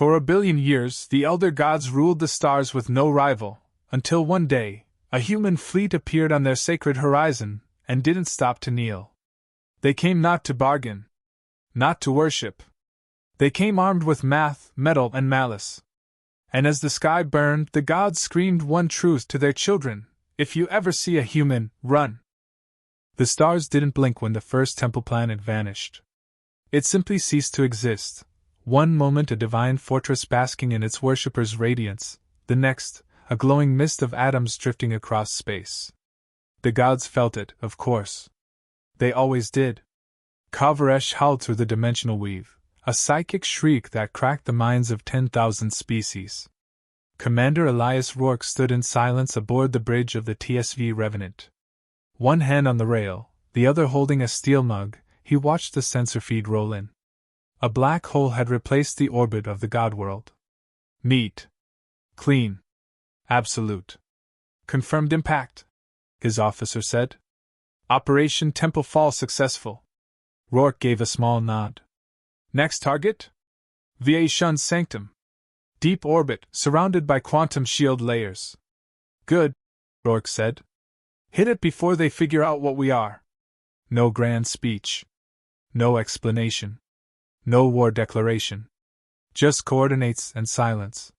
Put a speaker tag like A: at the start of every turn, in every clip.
A: For 1 billion years, the elder gods ruled the stars with no rival, until one day, a human fleet appeared on their sacred horizon, and didn't stop to kneel. They came not to bargain, not to worship. They came armed with math, metal, and malice. And as the sky burned, the gods screamed one truth to their children: if you ever see a human, run. The stars didn't blink when the first temple planet vanished. It simply ceased to exist. One moment a divine fortress basking in its worshippers' radiance, the next, a glowing mist of atoms drifting across space. The gods felt it, of course. They always did. Kavaresh howled through the dimensional weave, a psychic shriek that cracked the minds of 10,000 species. Commander Elias Rourke stood in silence aboard the bridge of the TSV Revenant. One hand on the rail, the other holding a steel mug, he watched the sensor feed roll in. A black hole had replaced the orbit of the god world. Neat. Clean. Absolute. Confirmed impact, his officer said. Operation Temple Fall successful. Rourke gave a small nod. Next target? VA Shun Sanctum. Deep orbit, surrounded by quantum shield layers. Good, Rourke said. Hit it before they figure out what we are. No grand speech. No explanation. No war declaration. Just coordinates and silence.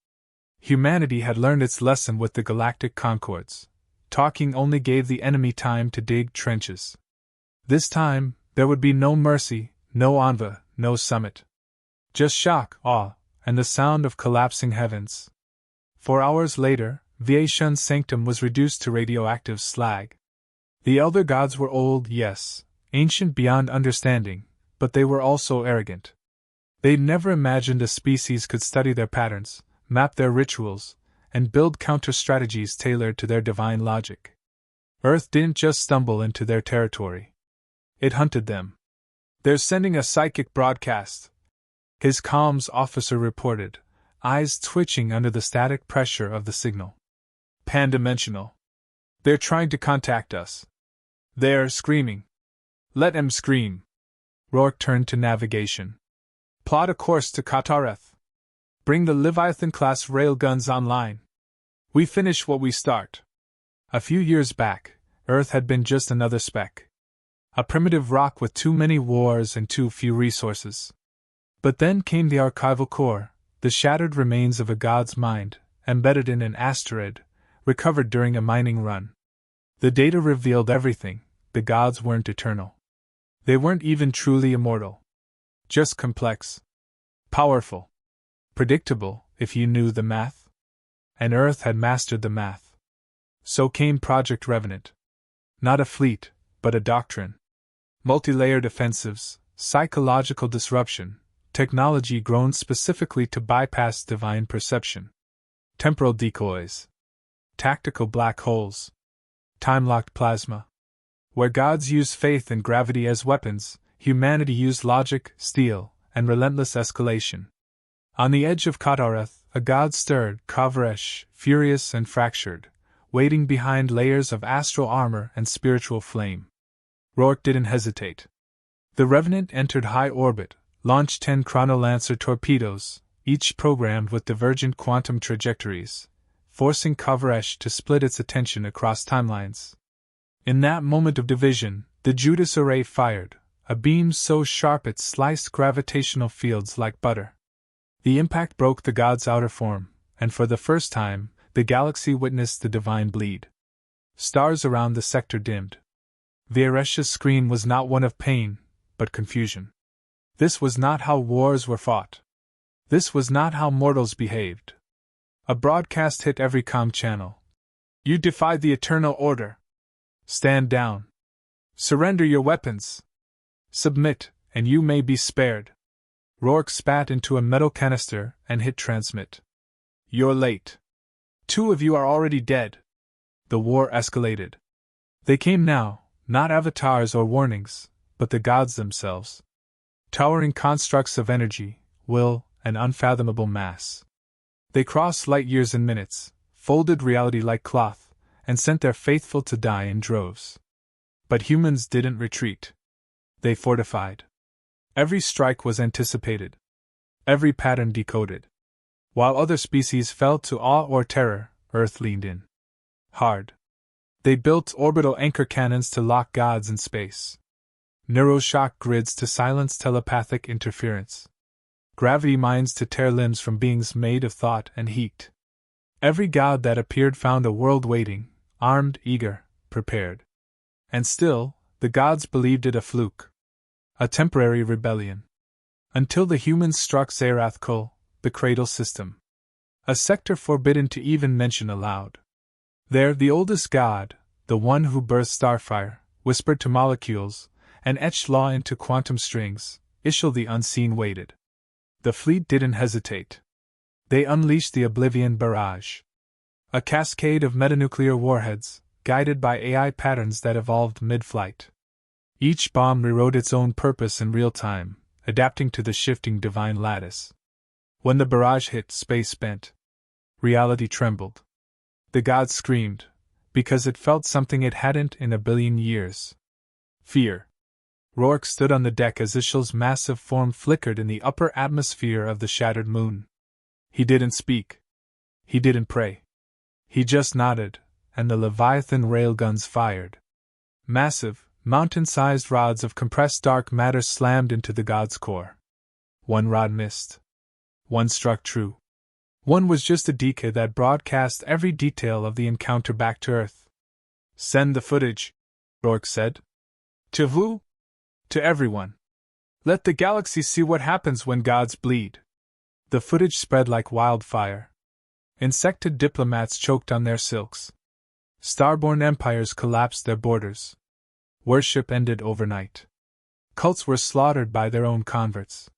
A: Humanity had learned its lesson with the galactic concords. Talking only gave the enemy time to dig trenches. This time, there would be no mercy, no envoy, no summit. Just shock, awe, and the sound of collapsing heavens. 4 hours later, VA Shun Sanctum was reduced to radioactive slag. The elder gods were old, yes, ancient beyond understanding, but they were also arrogant. They'd never imagined a species could study their patterns, map their rituals, and build counter-strategies tailored to their divine logic. Earth didn't just stumble into their territory. It hunted them. They're sending a psychic broadcast, his comms officer reported, eyes twitching under the static pressure of the signal. Pan-dimensional. They're trying to contact us. They're screaming. Let them scream. Rourke turned to navigation. Plot a course to Katareth. Bring the Leviathan-class railguns online. We finish what we start. A few years back, Earth had been just another speck. A primitive rock with too many wars and too few resources. But then came the archival core, the shattered remains of a god's mind, embedded in an asteroid, recovered during a mining run. The data revealed everything. The gods weren't eternal. They weren't even truly immortal. Just complex. Powerful. Predictable, if you knew the math. And Earth had mastered the math. So came Project Revenant. Not a fleet, but a doctrine. Multi-layered offensives, psychological disruption, technology grown specifically to bypass divine perception. Temporal decoys. Tactical black holes. Time-locked plasma. Where gods use faith and gravity as weapons, humanity used logic, steel, and relentless escalation. On the edge of Katareth, a god stirred, Kavaresh, furious and fractured, waiting behind layers of astral armor and spiritual flame. Rourke didn't hesitate. The Revenant entered high orbit, launched 10 Chronolancer torpedoes, each programmed with divergent quantum trajectories, forcing Kavaresh to split its attention across timelines. In that moment of division, the Judas array fired, a beam so sharp it sliced gravitational fields like butter. The impact broke the god's outer form, and for the first time, the galaxy witnessed the divine bleed. Stars around the sector dimmed. Vairesh's scream was not one of pain, but confusion. This was not how wars were fought. This was not how mortals behaved. A broadcast hit every comm channel. You defied the eternal order. Stand down. Surrender your weapons. Submit, and you may be spared. Rourke spat into a metal canister and hit transmit. You're late. 2 of you are already dead. The war escalated. They came now, not avatars or warnings, but the gods themselves. Towering constructs of energy, will, and unfathomable mass. They crossed light years in minutes, folded reality like cloth, and sent their faithful to die in droves. But humans didn't retreat. They fortified. Every strike was anticipated. Every pattern decoded. While other species fell to awe or terror, Earth leaned in hard. They built orbital anchor cannons to lock gods in space, neuroshock grids to silence telepathic interference, gravity mines to tear limbs from beings made of thought and heat. Every god that appeared found a world waiting, armed, eager, prepared. And still, the gods believed it a fluke, a temporary rebellion. Until the humans struck Zerath-Kul, the cradle system, a sector forbidden to even mention aloud. There, the oldest god, the one who birthed starfire, whispered to molecules, and etched law into quantum strings. Ishil the Unseen waited. The fleet didn't hesitate. They unleashed the Oblivion Barrage, a cascade of metanuclear warheads, guided by AI patterns that evolved mid-flight. Each bomb rewrote its own purpose in real time, adapting to the shifting divine lattice. When the barrage hit, space bent. Reality trembled. The gods screamed, because it felt something it hadn't in a billion years. Fear. Rourke stood on the deck as Ishil's massive form flickered in the upper atmosphere of the shattered moon. He didn't speak. He didn't pray. He just nodded, and the Leviathan railguns fired. Massive, mountain-sized rods of compressed dark matter slammed into the god's core. One rod missed. One struck true. One was just a decay that broadcast every detail of the encounter back to Earth. "Send the footage," Rourke said. "To who?" "To everyone. Let the galaxy see what happens when gods bleed." The footage spread like wildfire. Insected diplomats choked on their silks. Starborn empires collapsed their borders. Worship ended overnight. Cults were slaughtered by their own converts.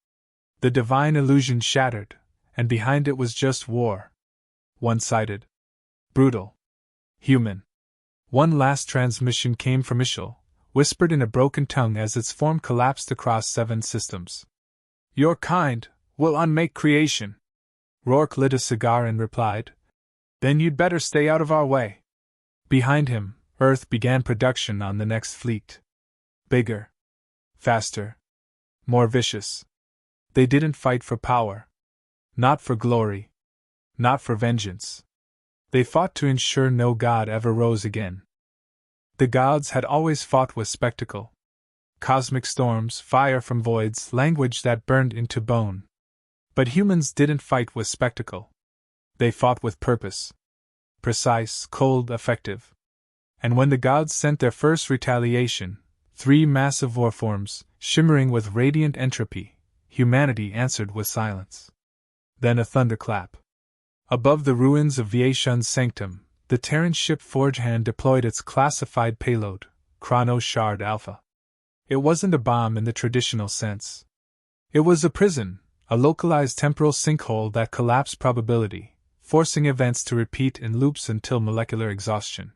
A: The divine illusion shattered, and behind it was just war. One-sided. Brutal. Human. One last transmission came from Ishil, whispered in a broken tongue as its form collapsed across 7 systems. "Your kind will unmake creation." Rourke lit a cigar and replied, "Then you'd better stay out of our way." Behind him, Earth began production on the next fleet. Bigger. Faster. More vicious. They didn't fight for power. Not for glory. Not for vengeance. They fought to ensure no god ever rose again. The gods had always fought with spectacle. Cosmic storms, fire from voids, language that burned into bone. But humans didn't fight with spectacle. They fought with purpose. Precise, cold, effective. And when the gods sent their first retaliation, 3 massive warforms, shimmering with radiant entropy, humanity answered with silence. Then a thunderclap. Above the ruins of Viation's sanctum, the Terran ship Forgehand deployed its classified payload, Chrono Shard Alpha. It wasn't a bomb in the traditional sense. It was a prison, a localized temporal sinkhole that collapsed probability, forcing events to repeat in loops until molecular exhaustion.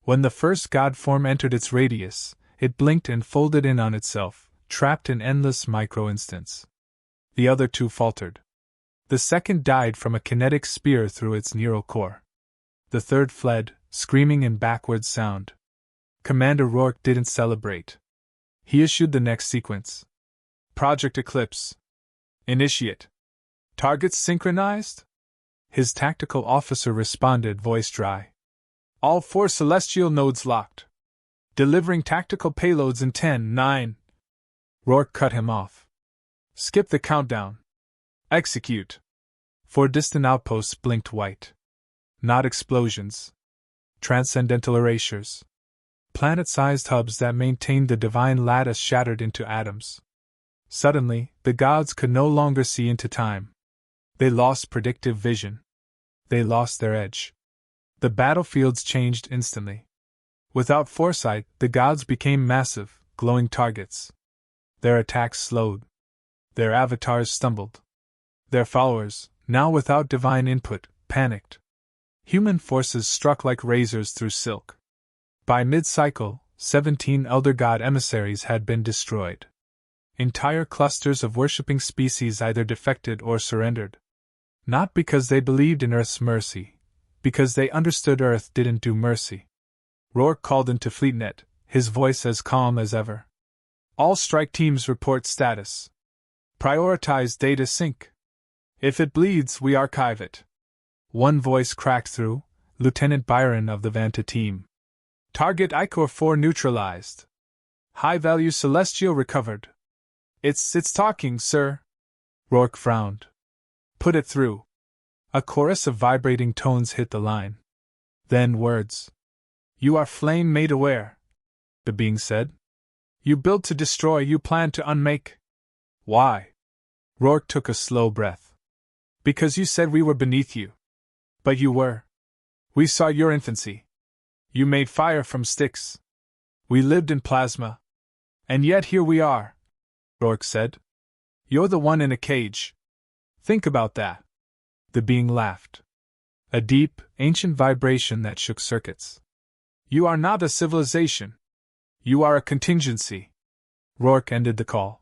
A: When the first god form entered its radius, it blinked and folded in on itself, trapped in endless micro-instants. The other 2 faltered. The second died from a kinetic spear through its neural core. The third fled, screaming in backwards sound. Commander Rourke didn't celebrate. He issued the next sequence. "Project Eclipse. Initiate. Targets synchronized?" His tactical officer responded, voice dry. "All 4 celestial nodes locked. Delivering tactical payloads in 10, 9. Rourke cut him off. "Skip the countdown. Execute." 4 distant outposts blinked white. Not explosions. Transcendental erasures. Planet-sized hubs that maintained the divine lattice shattered into atoms. Suddenly, the gods could no longer see into time. They lost predictive vision. They lost their edge. The battlefields changed instantly. Without foresight, the gods became massive, glowing targets. Their attacks slowed. Their avatars stumbled. Their followers, now without divine input, panicked. Human forces struck like razors through silk. By mid-cycle, 17 elder god emissaries had been destroyed. Entire clusters of worshipping species either defected or surrendered. Not because they believed in Earth's mercy, because they understood Earth didn't do mercy. Rourke called into FleetNet, his voice as calm as ever. "All strike teams report status. Prioritize data sync." If it bleeds, we archive it. One voice cracked through, Lieutenant Byron of the Vanta team. Target Icor 4 neutralized. High-value Celestial recovered. It's talking, sir. Rourke frowned. Put it through. A chorus of vibrating tones hit the line. Then words. You are flame made aware, the being said. You build to destroy, you plan to unmake. Why? Rourke took a slow breath. Because you said we were beneath you. But you were. We saw your infancy. You made fire from sticks. We lived in plasma. And yet here we are, Rourke said. You're the one in a cage. Think about that. The being laughed. A deep, ancient vibration that shook circuits. You are not a civilization. You are a contingency. Rourke ended the call.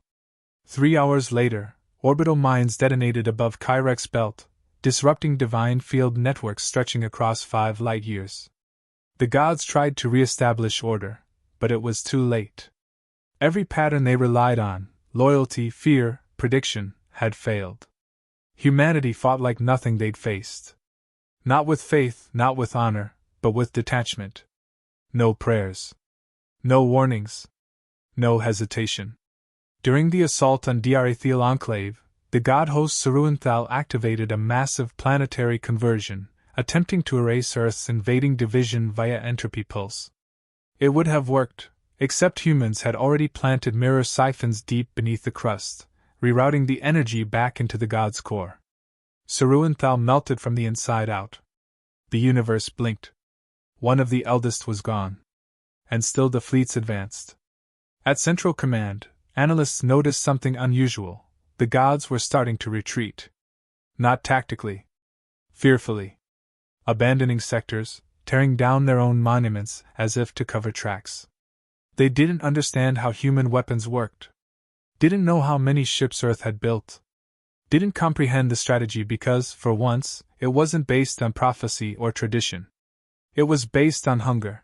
A: 3 hours later, orbital mines detonated above Kyrek's belt, disrupting divine field networks stretching across 5 light-years. The gods tried to re-establish order, but it was too late. Every pattern they relied on, loyalty, fear, prediction, had failed. Humanity fought like nothing they'd faced. Not with faith, not with honor, but with detachment. No prayers. No warnings. No hesitation. During the assault on Diarethiel Enclave, the god host Saruenthal activated a massive planetary conversion, attempting to erase Earth's invading division via entropy pulse. It would have worked, except humans had already planted mirror siphons deep beneath the crust, rerouting the energy back into the god's core. Saruenthal melted from the inside out. The universe blinked. One of the eldest was gone. And still the fleets advanced. At Central Command, analysts noticed something unusual. The gods were starting to retreat. Not tactically. Fearfully. Abandoning sectors, tearing down their own monuments as if to cover tracks. They didn't understand how human weapons worked. Didn't know how many ships Earth had built. Didn't comprehend the strategy because, for once, it wasn't based on prophecy or tradition. It was based on hunger.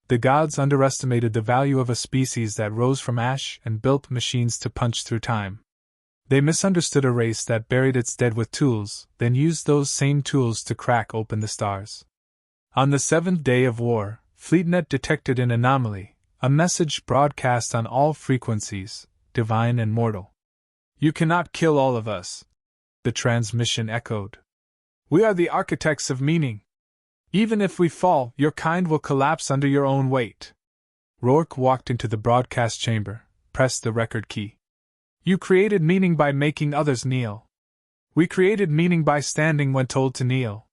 A: The gods underestimated the value of a species that rose from ash and built machines to punch through time. They misunderstood a race that buried its dead with tools, then used those same tools to crack open the stars. On the 7th day of war, FleetNet detected an anomaly, a message broadcast on all frequencies, divine and mortal. You cannot kill all of us, the transmission echoed. We are the architects of meaning. Even if we fall, your kind will collapse under your own weight. Rourke walked into the broadcast chamber, pressed the record key. You created meaning by making others kneel. We created meaning by standing when told to kneel.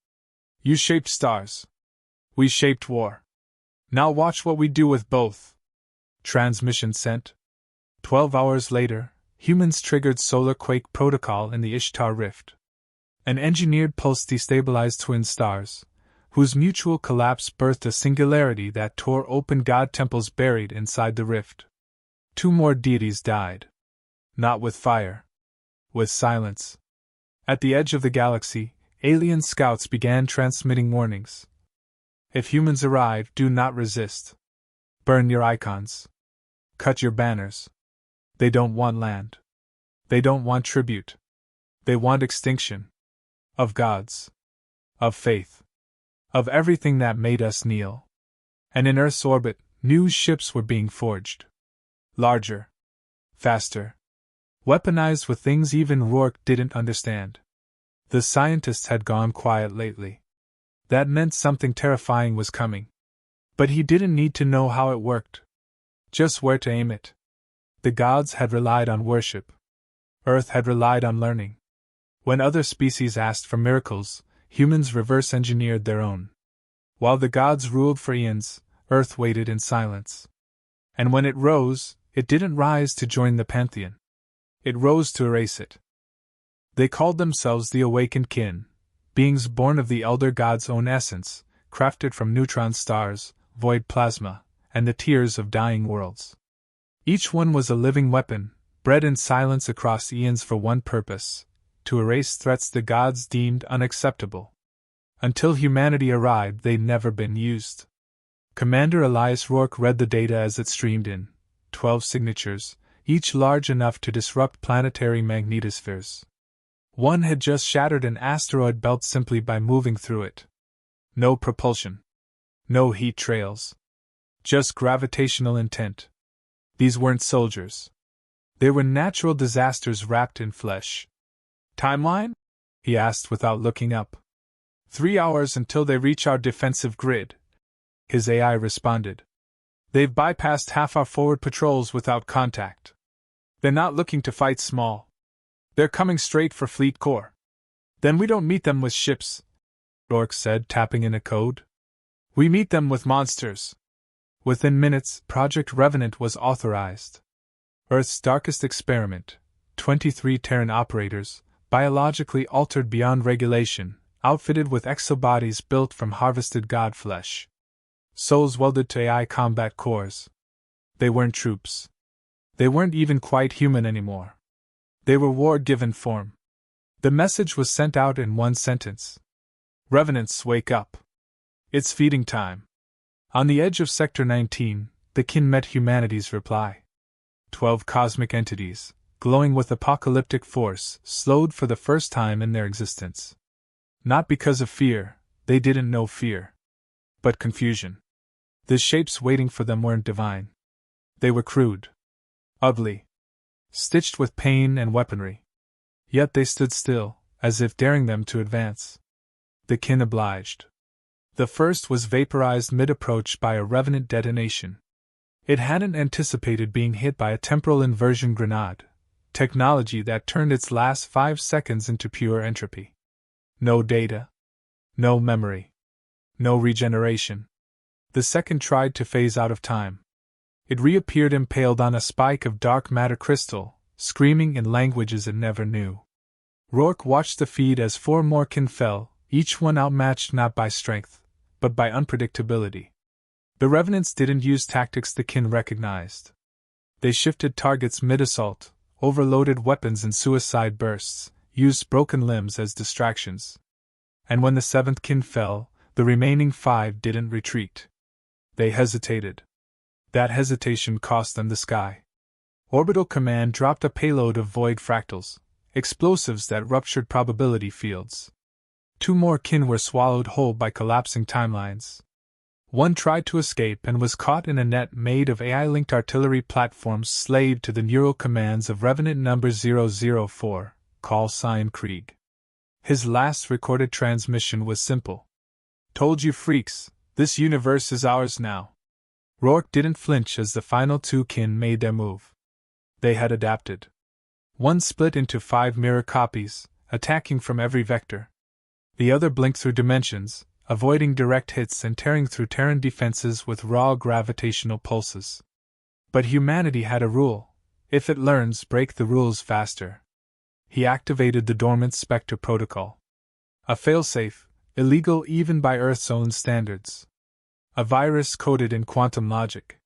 A: You shaped stars. We shaped war. Now watch what we do with both. Transmission sent. 12 hours later, humans triggered solar quake protocol in the Ishtar Rift. An engineered pulse destabilized twin stars, whose mutual collapse birthed a singularity that tore open god temples buried inside the rift. 2 more deities died. Not with fire. With silence. At the edge of the galaxy, alien scouts began transmitting warnings. If humans arrive, do not resist. Burn your icons. Cut your banners. They don't want land. They don't want tribute. They want extinction. Of gods. Of faith. Of everything that made us kneel. And in Earth's orbit, new ships were being forged. Larger. Faster. Weaponized with things even Rourke didn't understand. The scientists had gone quiet lately. That meant something terrifying was coming. But he didn't need to know how it worked. Just where to aim it. The gods had relied on worship. Earth had relied on learning. When other species asked for miracles, humans reverse-engineered their own. While the gods ruled for eons, Earth waited in silence. And when it rose, it didn't rise to join the pantheon. It rose to erase it. They called themselves the Awakened Kin, beings born of the Elder God's own essence, crafted from neutron stars, void plasma, and the tears of dying worlds. Each one was a living weapon, bred in silence across eons for one purpose: to erase threats the gods deemed unacceptable. Until humanity arrived, they'd never been used. Commander Elias Rourke read the data as it streamed in, 12 signatures, each large enough to disrupt planetary magnetospheres. One had just shattered an asteroid belt simply by moving through it. No propulsion. No heat trails. Just gravitational intent. These weren't soldiers. They were natural disasters wrapped in flesh. Timeline? He asked without looking up. 3 hours until they reach our defensive grid. His AI responded. They've bypassed half our forward patrols without contact. They're not looking to fight small. They're coming straight for Fleet Core. Then we don't meet them with ships, Rourke said, tapping in a code. We meet them with monsters. Within minutes, Project Revenant was authorized. Earth's darkest experiment, 23 Terran operators, biologically altered beyond regulation, outfitted with exobodies built from harvested god flesh. Souls welded to AI combat cores. They weren't troops. They weren't even quite human anymore. They were war-given form. The message was sent out in one sentence. Revenants, wake up. It's feeding time. On the edge of Sector 19, the kin met humanity's reply. 12 cosmic entities, glowing with apocalyptic force, slowed for the first time in their existence. Not because of fear, they didn't know fear. But confusion. The shapes waiting for them weren't divine. They were crude. Ugly. Stitched with pain and weaponry. Yet they stood still, as if daring them to advance. The kin obliged. The first was vaporized mid-approach by a revenant detonation. It hadn't anticipated being hit by a temporal inversion grenade, technology that turned its last 5 seconds into pure entropy. No data. No memory. No regeneration. The second tried to phase out of time. It reappeared impaled on a spike of dark matter crystal, screaming in languages it never knew. Rourke watched the feed as 4 more kin fell, each one outmatched not by strength, but by unpredictability. The Revenants didn't use tactics the kin recognized. They shifted targets mid-assault, overloaded weapons in suicide bursts, used broken limbs as distractions. And when the 7th kin fell, the remaining 5 didn't retreat. They hesitated. That hesitation cost them the sky. Orbital Command dropped a payload of void fractals, explosives that ruptured probability fields. 2 more kin were swallowed whole by collapsing timelines. One tried to escape and was caught in a net made of AI-linked artillery platforms slaved to the neural commands of Revenant number 004, call sign Krieg. His last recorded transmission was simple. Told you freaks, this universe is ours now. Rourke didn't flinch as the final 2 kin made their move. They had adapted. One split into 5 mirror copies, attacking from every vector. The other blinked through dimensions, avoiding direct hits and tearing through Terran defenses with raw gravitational pulses. But humanity had a rule: if it learns, break the rules faster. He activated the dormant Spectre protocol. A failsafe, illegal even by Earth's own standards. A virus coded in quantum logic.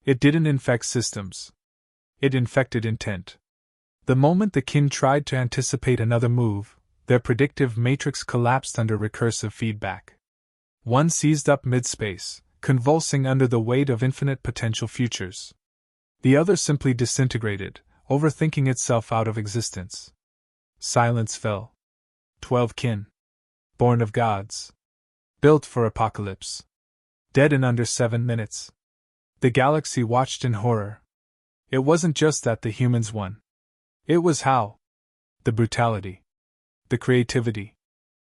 A: It didn't infect systems. It infected intent. The moment the kin tried to anticipate another move, their predictive matrix collapsed under recursive feedback. One seized up mid-space, convulsing under the weight of infinite potential futures. The other simply disintegrated, overthinking itself out of existence. Silence fell. 12 kin. Born of gods. Built for apocalypse. Dead in under 7 minutes. The galaxy watched in horror. It wasn't just that the humans won. It was how. The brutality. The creativity.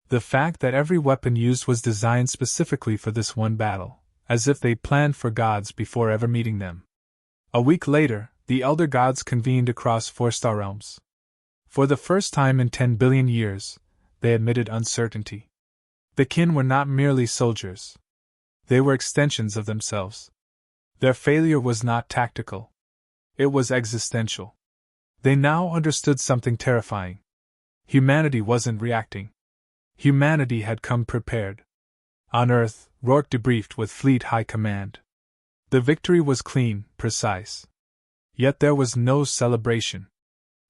A: The fact that every weapon used was designed specifically for this one battle, as if they planned for gods before ever meeting them. A week later, the Elder Gods convened across 4 star realms. For the first time in 10 billion years, they admitted uncertainty. The kin were not merely soldiers. They were extensions of themselves. Their failure was not tactical. It was existential. They now understood something terrifying. Humanity wasn't reacting. Humanity had come prepared. On Earth, Rourke debriefed with Fleet High Command. The victory was clean, precise. Yet there was no celebration.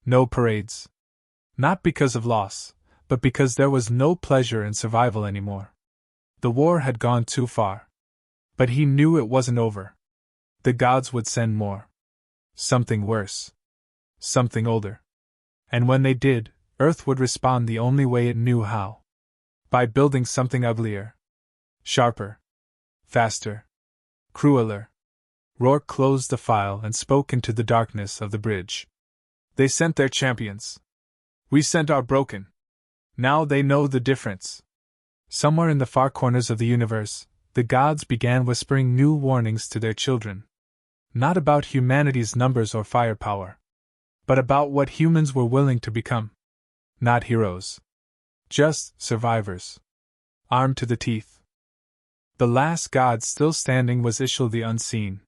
A: No parades. Not because of loss, but because there was no pleasure in survival anymore. The war had gone too far. But he knew it wasn't over. The gods would send more. Something worse. Something older. And when they did, Earth would respond the only way it knew how. By building something uglier. Sharper. Faster. Crueler. Rourke closed the file and spoke into the darkness of the bridge. They sent their champions. We sent our broken. Now they know the difference. Somewhere in the far corners of the universe, the gods began whispering new warnings to their children. Not about humanity's numbers or firepower, but about what humans were willing to become. Not heroes. Just survivors. Armed to the teeth. The last god still standing was Ishil the Unseen.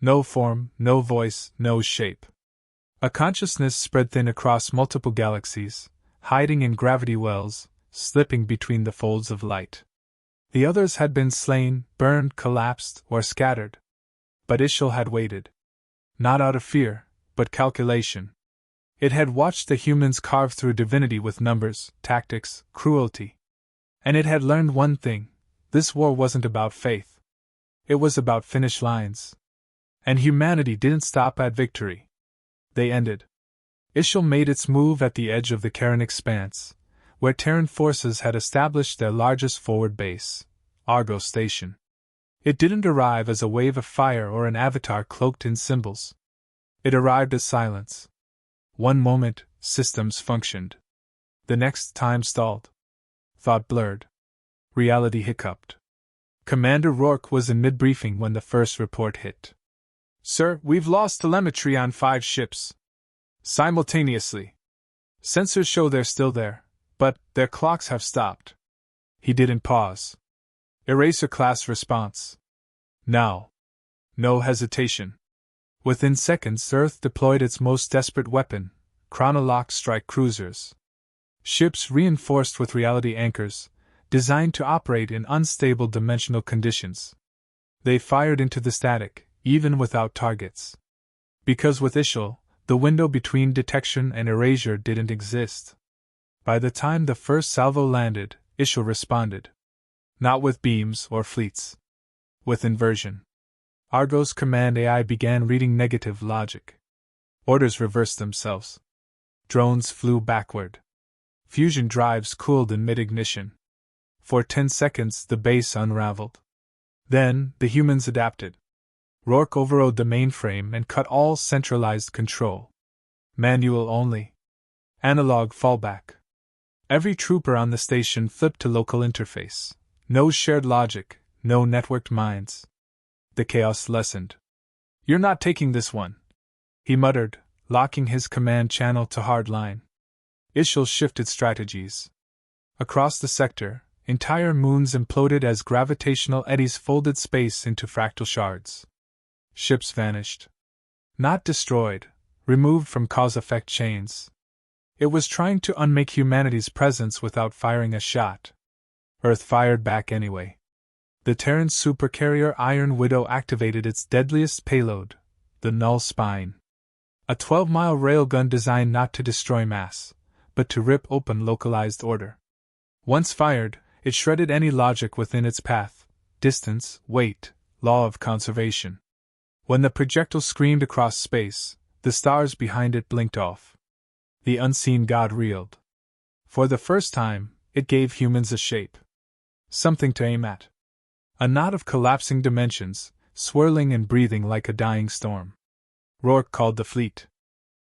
A: No form, no voice, no shape. A consciousness spread thin across multiple galaxies, hiding in gravity wells, slipping between the folds of light. The others had been slain, burned, collapsed, or scattered. But Ishil had waited. Not out of fear, but calculation. It had watched the humans carve through divinity with numbers, tactics, cruelty. And it had learned one thing: this war wasn't about faith. It was about finish lines. And humanity didn't stop at victory. They ended. Ishil made its move at the edge of the Karen expanse, where Terran forces had established their largest forward base, Argos Station. It didn't arrive as a wave of fire or an avatar cloaked in symbols. It arrived as silence. One moment, systems functioned. The next, time stalled. Thought blurred. Reality hiccuped. Commander Rourke was in mid-briefing when the first report hit. Sir, we've lost telemetry on 5 ships. Simultaneously. Sensors show they're still there, but their clocks have stopped. He didn't pause. Eraser-class response. Now. No hesitation. Within seconds, Earth deployed its most desperate weapon, chronolock strike cruisers. Ships reinforced with reality anchors, designed to operate in unstable dimensional conditions. They fired into the static, even without targets. Because with Ishil, the window between detection and erasure didn't exist. By the time the first salvo landed, Ishil responded. Not with beams or fleets. With inversion. Argos command AI began reading negative logic. Orders reversed themselves. Drones flew backward. Fusion drives cooled in mid-ignition. For 10 seconds the base unraveled. Then, the humans adapted. Rourke overrode the mainframe and cut all centralized control. Manual only. Analog fallback. Every trooper on the station flipped to local interface. No shared logic, no networked minds. The chaos lessened. You're not taking this one, he muttered, locking his command channel to hardline. Ishil shifted strategies. Across the sector, entire moons imploded as gravitational eddies folded space into fractal shards. Ships vanished. Not destroyed, removed from cause-effect chains. It was trying to unmake humanity's presence without firing a shot. Earth fired back anyway. The Terran supercarrier Iron Widow activated its deadliest payload, the Null Spine. A 12-mile railgun designed not to destroy mass, but to rip open localized order. Once fired, it shredded any logic within its path, distance, weight, law of conservation. When the projectile screamed across space, the stars behind it blinked off. The unseen god reeled. For the first time, it gave humans a shape. Something to aim at. A knot of collapsing dimensions, swirling and breathing like a dying storm. Rourke called the fleet.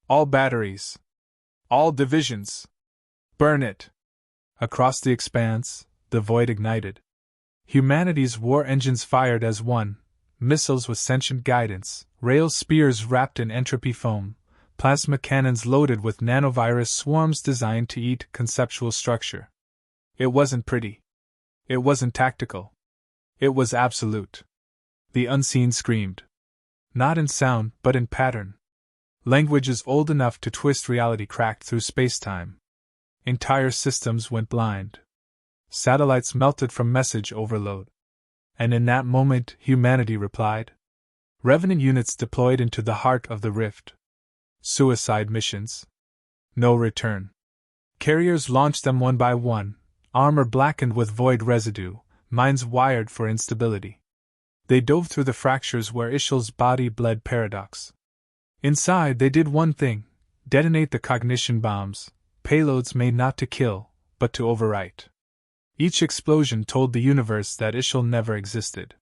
A: All batteries. All divisions. Burn it. Across the expanse, the void ignited. Humanity's war engines fired as one, missiles with sentient guidance, rail spears wrapped in entropy foam, plasma cannons loaded with nanovirus swarms designed to eat conceptual structure. It wasn't pretty. It wasn't tactical. It was absolute. The unseen screamed. Not in sound, but in pattern. Languages old enough to twist reality cracked through space-time. Entire systems went blind. Satellites melted from message overload. And in that moment, humanity replied. Revenant units deployed into the heart of the rift. Suicide missions. No return. Carriers launched them one by one, armor blackened with void residue, minds wired for instability. They dove through the fractures where Ishil's body bled paradox. Inside, they did one thing: detonate the cognition bombs, payloads made not to kill, but to overwrite. Each explosion told the universe that Ishul never existed.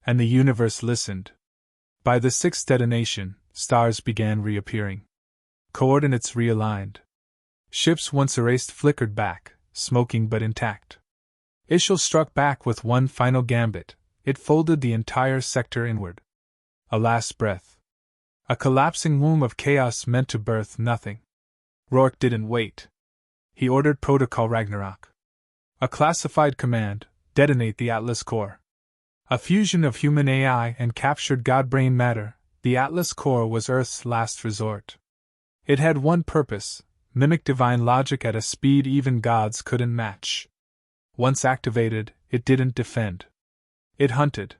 A: And the universe listened. By the sixth detonation, stars began reappearing. Coordinates realigned. Ships once erased flickered back, smoking but intact. Ishul struck back with one final gambit. It folded the entire sector inward. A last breath. A collapsing womb of chaos meant to birth nothing. Rourke didn't wait. He ordered Protocol Ragnarok. A classified command: detonate the Atlas core. A fusion of human AI and captured godbrain matter, the Atlas core was Earth's last resort. It had one purpose: mimic divine logic at a speed even gods couldn't match. Once activated, it didn't defend. It hunted.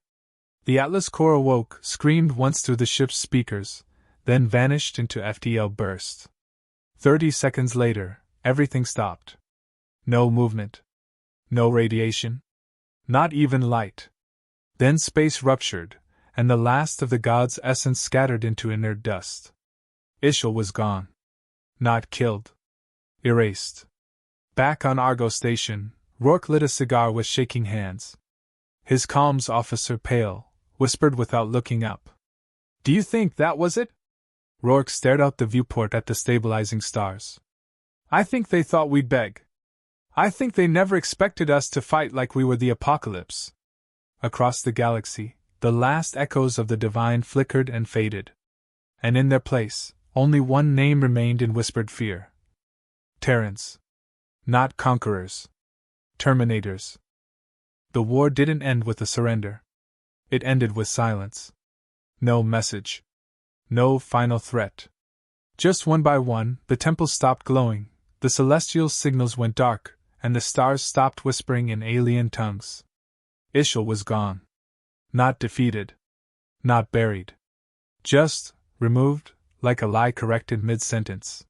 A: The Atlas core awoke, screamed once through the ship's speakers, then vanished into FTL burst. 30 seconds later, everything stopped. No movement. No radiation. Not even light. Then space ruptured, and the last of the god's essence scattered into inert dust. Ishul was gone. Not killed. Erased. Back on Argo Station, Rourke lit a cigar with shaking hands. His comms officer, pale, whispered without looking up. "Do you think that was it?" Rourke stared out the viewport at the stabilizing stars. "I think they thought we'd beg. I think they never expected us to fight like we were the apocalypse." Across the galaxy, the last echoes of the divine flickered and faded. And in their place, only one name remained in whispered fear. Terrans. Not conquerors. Terminators. The war didn't end with a surrender. It ended with silence. No message. No final threat. Just one by one, the temples stopped glowing, the celestial signals went dark, and the stars stopped whispering in alien tongues. Ishul was gone. Not defeated. Not buried. Just removed, like a lie corrected mid-sentence.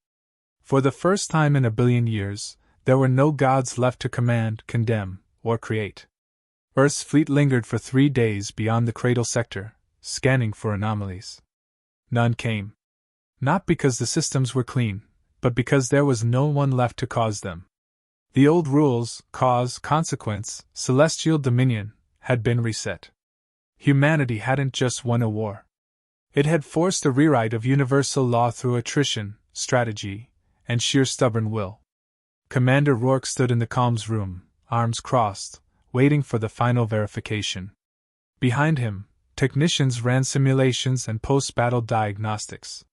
A: For the first time in a billion years, there were no gods left to command, condemn, or create. Earth's fleet lingered for 3 days beyond the cradle sector, scanning for anomalies. None came. Not because the systems were clean, but because there was no one left to cause them. The old rules, cause, consequence, celestial dominion, had been reset. Humanity hadn't just won a war. It had forced a rewrite of universal law through attrition, strategy, and sheer stubborn will. Commander Rourke stood in the comms room, arms crossed, waiting for the final verification. Behind him, technicians ran simulations and post-battle diagnostics.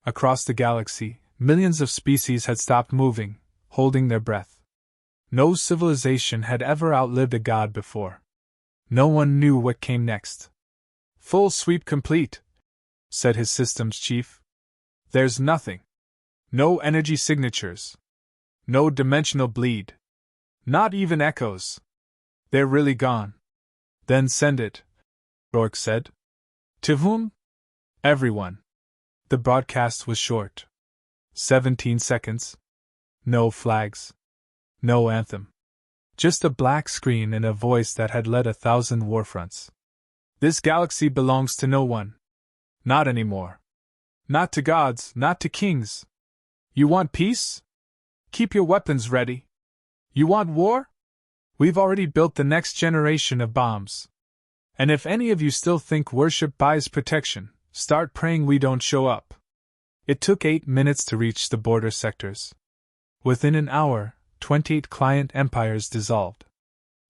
A: Across the galaxy, millions of species had stopped moving, holding their breath. No civilization had ever outlived a god before. No one knew what came next. "Full sweep complete," said his systems chief. "There's nothing. No energy signatures. No dimensional bleed. Not even echoes. They're really gone." "Then send it," Rourke said. "To whom?" "Everyone." The broadcast was short. 17 seconds. No flags. No anthem. Just a black screen and a voice that had led 1,000 warfronts. "This galaxy belongs to no one. Not anymore. Not to gods, not to kings. You want peace? Keep your weapons ready. You want war? We've already built the next generation of bombs. And if any of you still think worship buys protection, start praying we don't show up." It took 8 minutes to reach the border sectors. Within an hour, 28 client empires dissolved.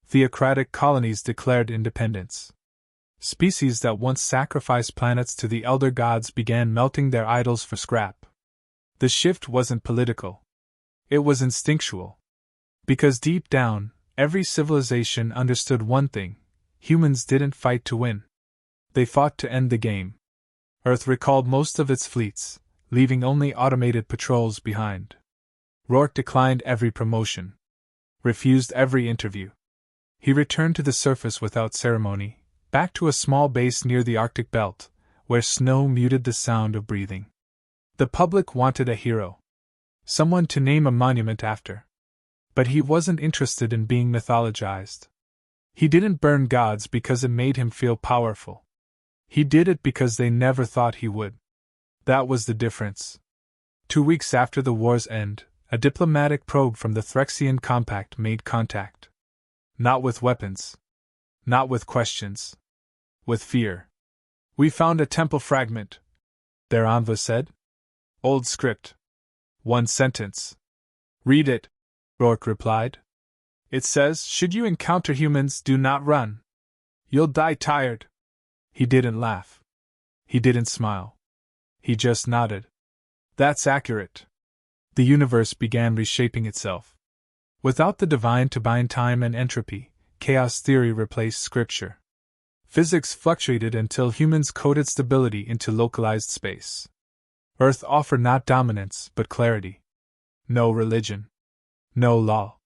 A: Theocratic colonies declared independence. Species that once sacrificed planets to the elder gods began melting their idols for scrap. The shift wasn't political. It was instinctual. Because deep down, every civilization understood one thing: humans didn't fight to win. They fought to end the game. Earth recalled most of its fleets, leaving only automated patrols behind. Rourke declined every promotion. Refused every interview. He returned to the surface without ceremony, back to a small base near the Arctic belt, where snow muted the sound of breathing. The public wanted a hero. Someone to name a monument after. But he wasn't interested in being mythologized. He didn't burn gods because it made him feel powerful. He did it because they never thought he would. That was the difference. 2 weeks after the war's end, a diplomatic probe from the Threxian Compact made contact. Not with weapons. Not with questions. With fear. "We found a temple fragment," their envoy said. "Old script. One sentence." "Read it," Rourke replied. "It says, should you encounter humans, do not run. You'll die tired." He didn't laugh. He didn't smile. He just nodded. "That's accurate." The universe began reshaping itself. Without the divine to bind time and entropy, chaos theory replaced scripture. Physics fluctuated until humans coded stability into localized space. Earth offered not dominance, but clarity. No religion. No law.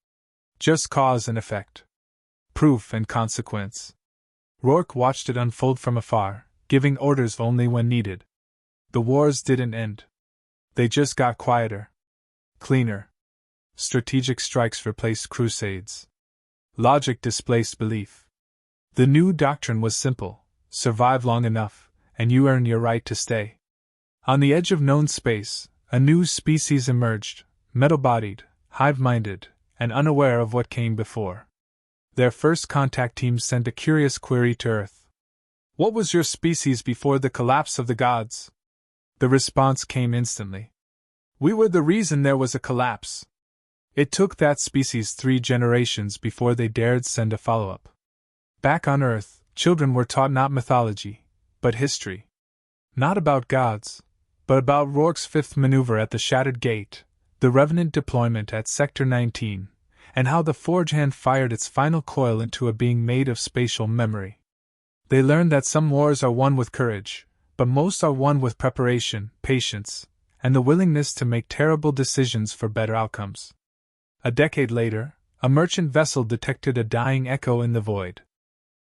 A: Just cause and effect. Proof and consequence. Rourke watched it unfold from afar, giving orders only when needed. The wars didn't end. They just got quieter. Cleaner. Strategic strikes replaced crusades. Logic displaced belief. The new doctrine was simple: survive long enough, and you earn your right to stay. On the edge of known space, a new species emerged, metal-bodied, hive-minded, and unaware of what came before. Their first contact team sent a curious query to Earth. "What was your species before the collapse of the gods?" The response came instantly. "We were the reason there was a collapse." It took that species 3 generations before they dared send a follow-up. Back on Earth, children were taught not mythology, but history. Not about gods, but about Rourke's fifth maneuver at the Shattered Gate, the Revenant deployment at Sector 19, and how the Forge Hand fired its final coil into a being made of spatial memory. They learned that some wars are won with courage, but most are won with preparation, patience, and the willingness to make terrible decisions for better outcomes. A decade later, a merchant vessel detected a dying echo in the void.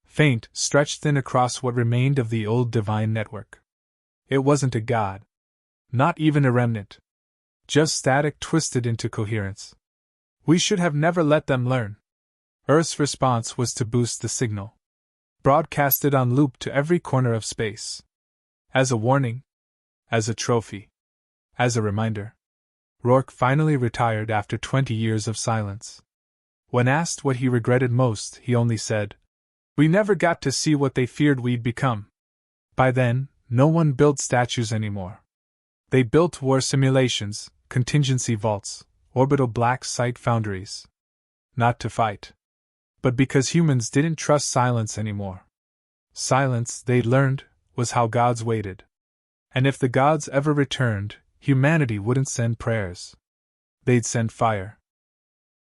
A: Faint, stretched thin across what remained of the old divine network. It wasn't a god. Not even a remnant. Just static twisted into coherence. "We should have never let them learn." Earth's response was to boost the signal. Broadcast it on loop to every corner of space. As a warning. As a trophy. As a reminder. Rourke finally retired after 20 years of silence. When asked what he regretted most, he only said, "We never got to see what they feared we'd become." By then, no one built statues anymore. They built war simulations, contingency vaults, orbital black site foundries. Not to fight. But because humans didn't trust silence anymore. Silence, they'd learned, was how gods waited. And if the gods ever returned, humanity wouldn't send prayers. They'd send fire.